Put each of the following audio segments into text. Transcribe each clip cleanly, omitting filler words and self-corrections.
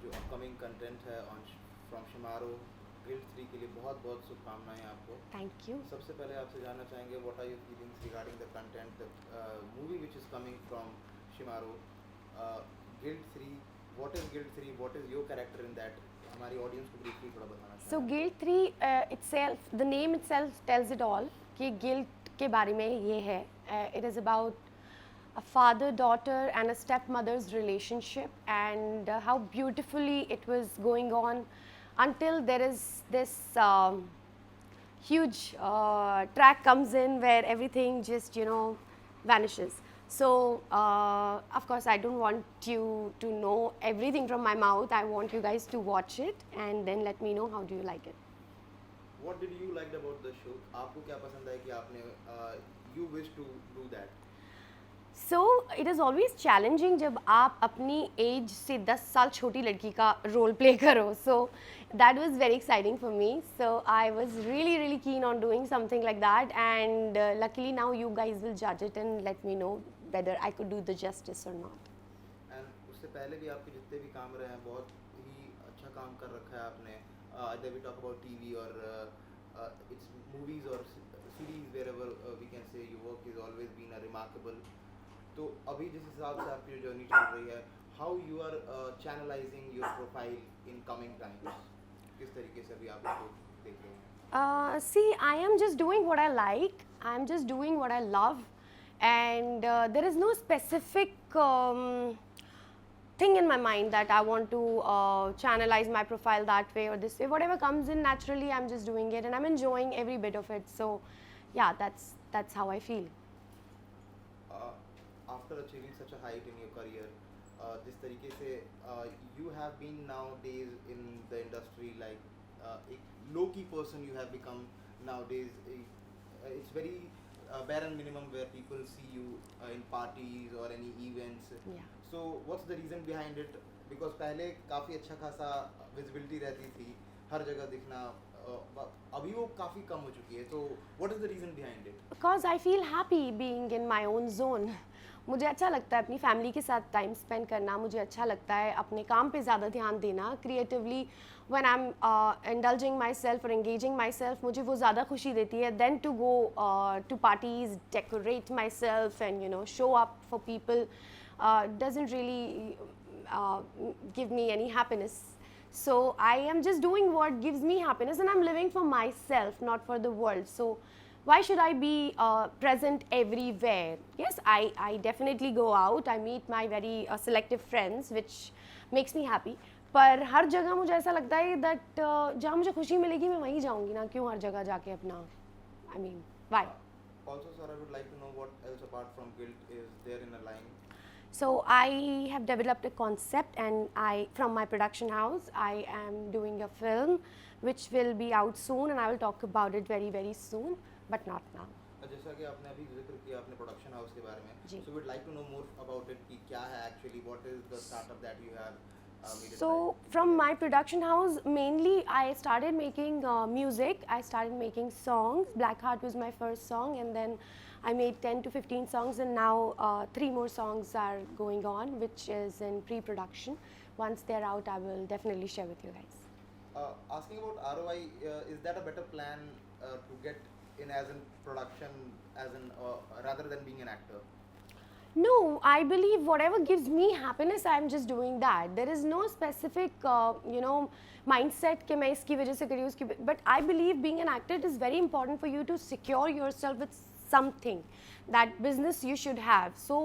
जो upcoming content है on from Shemaroo guild 3 के लिए बहुत बहुत शुभकामनाएं आपको. Thank you. सबसे पहले आपसे जानना चाहेंगे what are your feelings regarding the content the movie which is coming from Shemaroo guild 3. What is guild 3, what is your character in that, हमारी ऑडियंस को ब्रीफली थोड़ा बताना So चाहें. Guild 3 itself, the name itself tells it all कि guilt के बारे में ये है. It is about a father daughter and a stepmother's relationship, and how beautifully it was going on until there is this huge track comes in where everything just vanishes. So of course I don't want you to know everything from my mouth. I want you guys to watch it and then let me know how do you like it. What did you like about the show? आपको क्या पसंद है कि आपने you wish to do that? So it is always challenging जब आप अपनी as से 10 साल छोटी लड़की का रोल प्ले करो. So that was very exciting for me. So I was really keen on doing something like that, and luckily now you guys will judge it and let me know whether I could do the justice or not. And उससे पहले भी आपके जितने भी काम रहे हैं बहुत ही अच्छा काम कर रखा है आपने. Either we talk about TV or it's movies or series, wherever we can say your work has always been a remarkable. तो अभी जिस हिसाब से आपकी जो जर्नी चल रही है, how you are channelizing your profile in coming times, किस तरीके से अभी आप इसको देख रहे हैं? See, I am just doing what I like. I am just doing what I love, and there is no specific thing in my mind that I want to channelize my profile that way or this way. Whatever comes in naturally, I'm just doing it, and I'm enjoying every bit of it. So, yeah, that's how I feel. After achieving such a height in your career, जिस तरीके से you have been nowadays in the industry like a low-key person you have become nowadays. It's very barren minimum where people see you in parties or any events. Yeah. So what's the reason behind it? Because पहले काफ़ी अच्छा खासा visibility रहती थी, हर जगह दिखना. अभी वो काफ़ी कम हो चुकी है. तो what is the reason behind it? Because I feel happy being in my own zone. मुझे अच्छा लगता है अपनी फैमिली के साथ टाइम स्पेंड करना. मुझे अच्छा लगता है अपने काम पे ज़्यादा ध्यान देना. Creatively when I am indulging myself और एंगेजिंग माई सेल्फ, मुझे वो ज़्यादा खुशी देती है then to go to parties, decorate myself and show up for people. Doesn't really give me any happiness. So I am just doing what gives me happiness, and I'm living for myself, not for the world. So why should I be present everywhere? Yes, I definitely go out. I meet my very selective friends, which makes me happy. पर हर जगह मुझे ऐसा लगता है that जहाँ मुझे खुशी मिलेगी मैं वहीं जाऊँगी ना. क्यों हर जगह जाके अपना I mean why? Also, sir, I would like to know what else apart from guilt is there in a line. So I have developed a concept, and from my production house, I am doing a film which will be out soon, and I will talk about it very soon, but not now. जैसा कि आपने अभी जिक्र किया अपने production house के बारे में, जी. so we'd like to know more about it कि क्या है actually, what is the startup that you have made it So from my production house, mainly I started making music. I started making songs. Blackheart was my first song, and then I made 10 to 15 songs, and now 3 more songs are going on, which is in pre-production. Once they're out, I will definitely share with you guys. Asking about ROI, is that a better plan to get in as in production as in rather than being an actor? No, I believe whatever gives me happiness, I'm just doing that. There is no specific, mindset कि मैं इसकी वजह से करी उसकी. But I believe being an actor, it is very important for you to secure yourself with something, that business you should have. So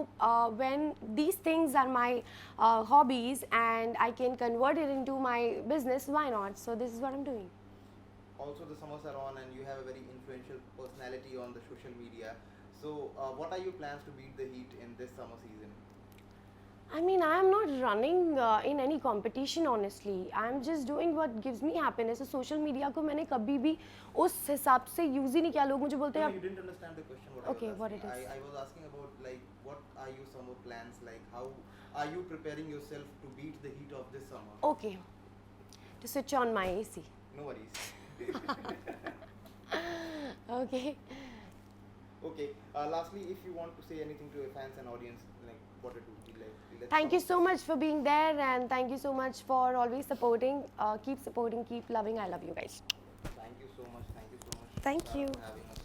when these things are my hobbies and I can convert it into my business, why not? So this is what I'm doing. Also, the summers are on, and you have a very influential personality on the social media. So, what are your plans to beat the heat in this summer season? I mean, I am not running in any competition, honestly. I am just doing what gives me happiness. So social media को मैंने कभी भी उस हिसाब से use ही नहीं किया. लोग मुझे बोलते हैं. No, you didn't understand the question. What Okay, I was what asking. it is? I was asking about like what are your summer plans like? How are you preparing yourself to beat the heat of this summer? Okay, to switch on my AC. No worries. Okay. Okay. Lastly, if you want to say anything to your fans and audience, like what it would be like. Thank you so much for being there, and thank you so much for always supporting. Keep supporting, keep loving. I love you guys. Thank you so much. Thank you so much. Thank you. For having us.